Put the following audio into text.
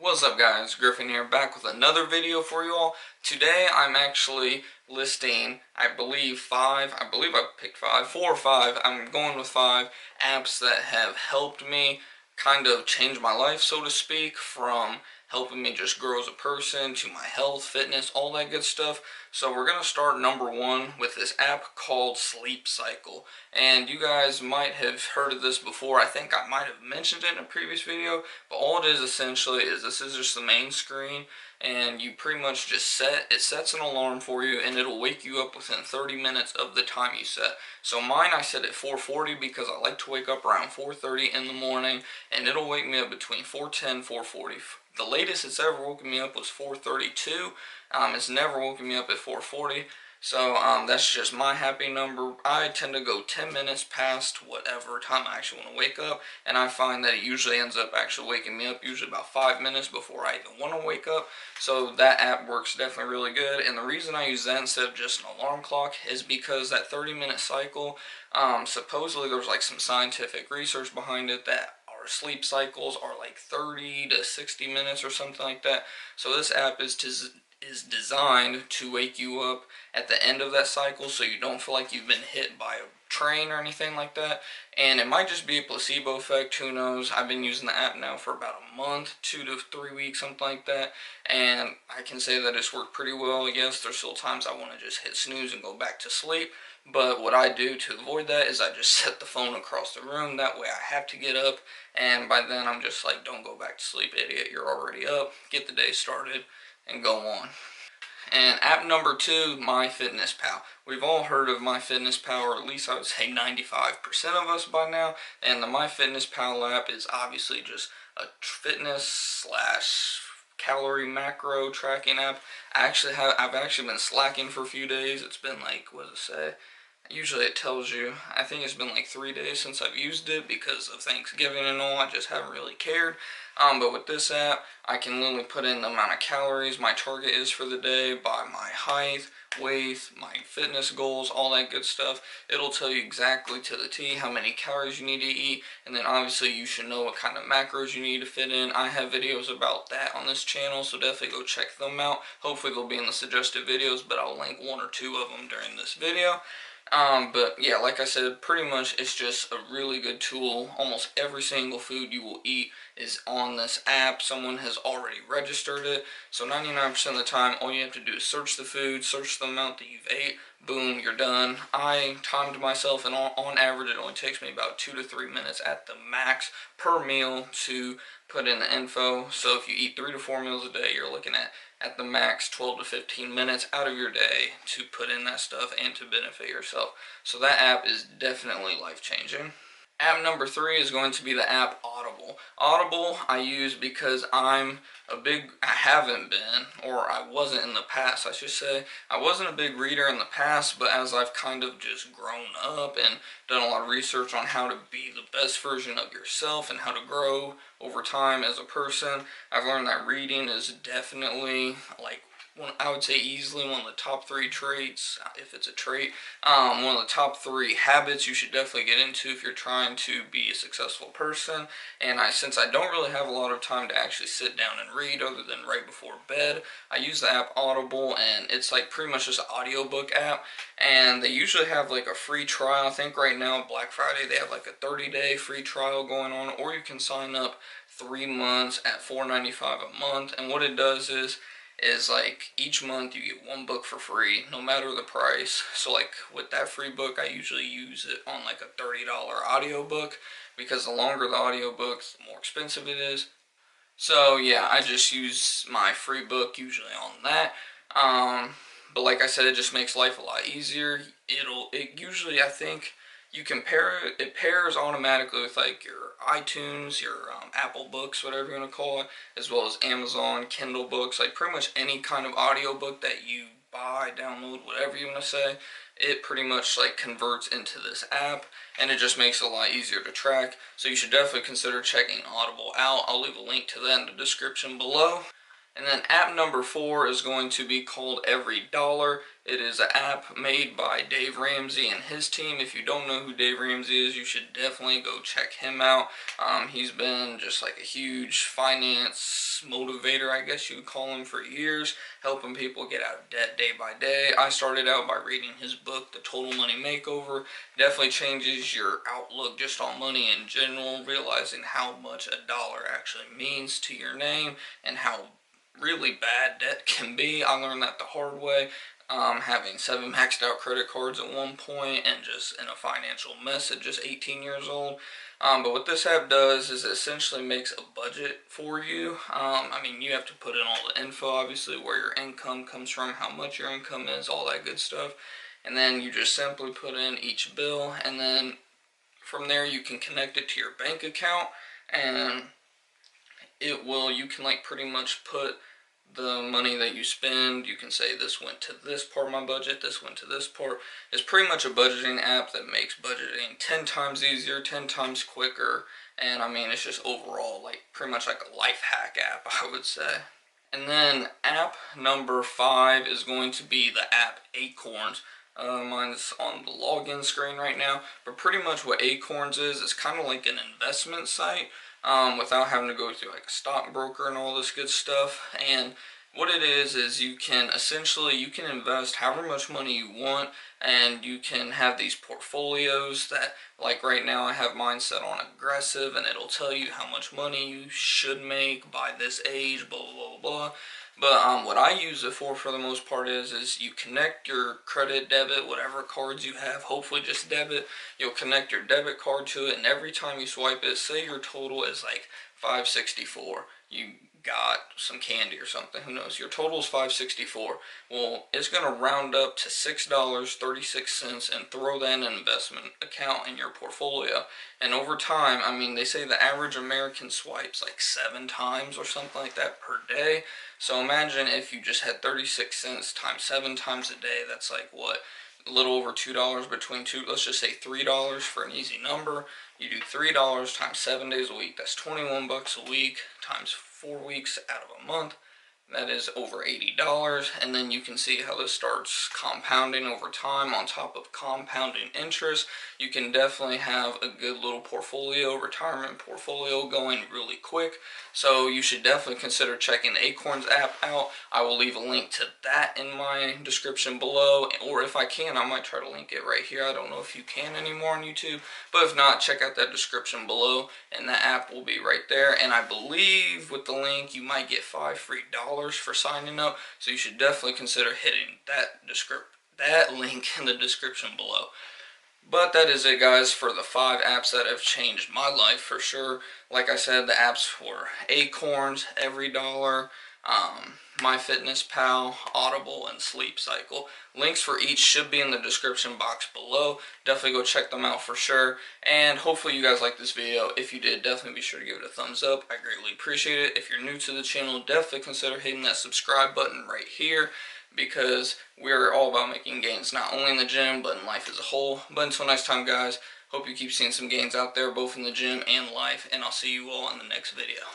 What's up guys, Griffin here, back with another video for you all. Today I'm actually listing, I believe I picked four or five, I'm going with five apps that have helped me kind of change my life, so to speak, from helping me just grow as a person to my health, fitness, all that good stuff. So we're going to start number one with this app called Sleep Cycle. And you guys might have heard of this before. I think I might have mentioned it in a previous video. But all it is essentially is this is just the main screen, and you pretty much just it sets an alarm for you, and it'll wake you up within 30 minutes of the time you set. So mine I set at 4:40 because I like to wake up around 4:30 in the morning, and it'll wake me up between 4:10 4:40. The latest it's ever woken me up was 4:32. It's never woken me up at 4:40. So that's just my happy number. I tend to go 10 minutes past whatever time I actually want to wake up, and I find that it usually ends up actually waking me up usually about 5 minutes before I even want to wake up. So that app works definitely really good, and the reason I use that instead of just an alarm clock is because that 30-minute cycle, supposedly there's like some scientific research behind it that our sleep cycles are like 30 to 60 minutes or something like that. So this app is designed to wake you up at the end of that cycle so you don't feel like you've been hit by a train or anything like that. And it might just be a placebo effect, who knows. I've been using the app now for about a month, 2 to 3 weeks, something like that, and I can say that it's worked pretty well. Yes, there's still times I want to just hit snooze and go back to sleep, but what I do to avoid that is I just set the phone across the room. That way I have to get up, and by then I'm just like, don't go back to sleep, idiot, you're already up, get the day started and go on. And app number two, MyFitnessPal. We've all heard of MyFitnessPal, or at least I would say 95% of us by now. And the MyFitnessPal app is obviously just a fitness slash calorie macro tracking app. I've actually been slacking for a few days. It's been like, what does it say? Usually it tells you, I think it's been like 3 days since I've used it because of Thanksgiving and all. I just haven't really cared. But with this app, I can literally put in the amount of calories my target is for the day by my height, weight, my fitness goals, all that good stuff. It'll tell you exactly to the T how many calories you need to eat, and then obviously you should know what kind of macros you need to fit in. I have videos about that on this channel, so definitely go check them out. Hopefully they'll be in the suggested videos, but I'll link one or two of them during this video. But yeah, like I said, pretty much it's just a really good tool. Almost every single food you will eat is on this app. Someone has already registered it. So 99% of the time, all you have to do is search the food, search the amount that you've ate, boom, you're done. I timed myself, and on average, it only takes me about 2 to 3 minutes at the max per meal to put in the info. So if you eat 3 to 4 meals a day, you're looking at the max 12 to 15 minutes out of your day to put in that stuff and to benefit yourself. So that app is definitely life-changing. App number three is going to be the app Audible. Audible I use because I haven't been, or I wasn't in the past, I should say. I wasn't a big reader in the past, but as I've kind of just grown up and done a lot of research on how to be the best version of yourself and how to grow over time as a person, I've learned that reading is definitely like I would say easily one of the top three traits, if it's a trait, one of the top three habits you should definitely get into if you're trying to be a successful person. And since I don't really have a lot of time to actually sit down and read other than right before bed, I use the app Audible, and it's like pretty much just an audiobook app, and they usually have like a free trial. I think right now, Black Friday, they have like a 30-day free trial going on, or you can sign up 3 months at $4.95 a month, and what it does is like each month you get one book for free no matter the price. So like with that free book, I usually use it on like a $30 audiobook, because the longer the audiobook, the more expensive it is. So yeah, I just use my free book usually on that. But like I said, it just makes life a lot easier. It usually, I think, you can it pairs automatically with like your iTunes, your Apple Books, whatever you want to call it, as well as Amazon Kindle books, like pretty much any kind of audiobook that you buy, download, whatever you want to say, it pretty much like converts into this app, and it just makes it a lot easier to track. So you should definitely consider checking Audible out. I'll leave a link to that in the description below. And then app number 4 is going to be called Every Dollar. It is an app made by Dave Ramsey and his team. If you don't know who Dave Ramsey is, you should definitely go check him out. He's been just like a huge finance motivator, I guess you would call him, for years, helping people get out of debt day by day. I started out by reading his book, The Total Money Makeover. Definitely changes your outlook just on money in general, realizing how much a dollar actually means to your name and how really bad debt can be. I learned that the hard way. Having 7 maxed out credit cards at one point and just in a financial mess at just 18 years old. But what this app does is it essentially makes a budget for you. I mean, you have to put in all the info, obviously, where your income comes from, how much your income is, all that good stuff. And then you just simply put in each bill, and then from there you can connect it to your bank account, and you can like pretty much put the money that you spend. You can say this went to this part of my budget, this went to this part. It's pretty much a budgeting app that makes budgeting 10 times easier, 10 times quicker, and I mean, it's just overall like pretty much like a life hack app, I would say. And then app number 5 is going to be the app Acorns. Mine's on the login screen right now, but pretty much what Acorns is kind of like an investment site, without having to go through like a stockbroker and all this good stuff. And what it is you can invest however much money you want, and you can have these portfolios that, like right now I have mine set on aggressive, and it'll tell you how much money you should make by this age, blah blah blah blah. But what I use it for the most part is you connect your credit, debit, whatever cards you have, hopefully just debit. You'll connect your debit card to it, and every time you swipe it, say your total is like 564. You got some candy or something, who knows, your total is 564. Well, it's going to round up to $6.36 and throw that in an investment account in your portfolio. And over time, I mean, they say the average American swipes like 7 times or something like that per day. So imagine if you just had 36 cents times 7 times a day. That's like what, a little over $2 between two, let's just say $3 for an easy number. You do $3 times 7 days a week, that's 21 bucks a week times 4 weeks out of a month. That is over $80, and then you can see how this starts compounding over time on top of compounding interest. You can definitely have a good little portfolio, retirement portfolio, going really quick. So you should definitely consider checking the Acorns app out. I will leave a link to that in my description below, or if I can, I might try to link it right here. I don't know if you can anymore on YouTube, but if not, check out that description below, and the app will be right there. And I believe with the link, you might get $5 free for signing up, so you should definitely consider hitting that link in the description below. But that is it, guys, for the 5 apps that have changed my life for sure. Like I said, the apps were Acorns, Every Dollar, MyFitnessPal, Audible, and Sleep Cycle. Links for each should be in the description box below. Definitely go check them out for sure. And hopefully you guys liked this video. If you did, definitely be sure to give it a thumbs up. I greatly appreciate it. If you're new to the channel, definitely consider hitting that subscribe button right here, because we're all about making gains, not only in the gym, but in life as a whole. But until next time, guys, hope you keep seeing some gains out there, both in the gym and life, and I'll see you all in the next video.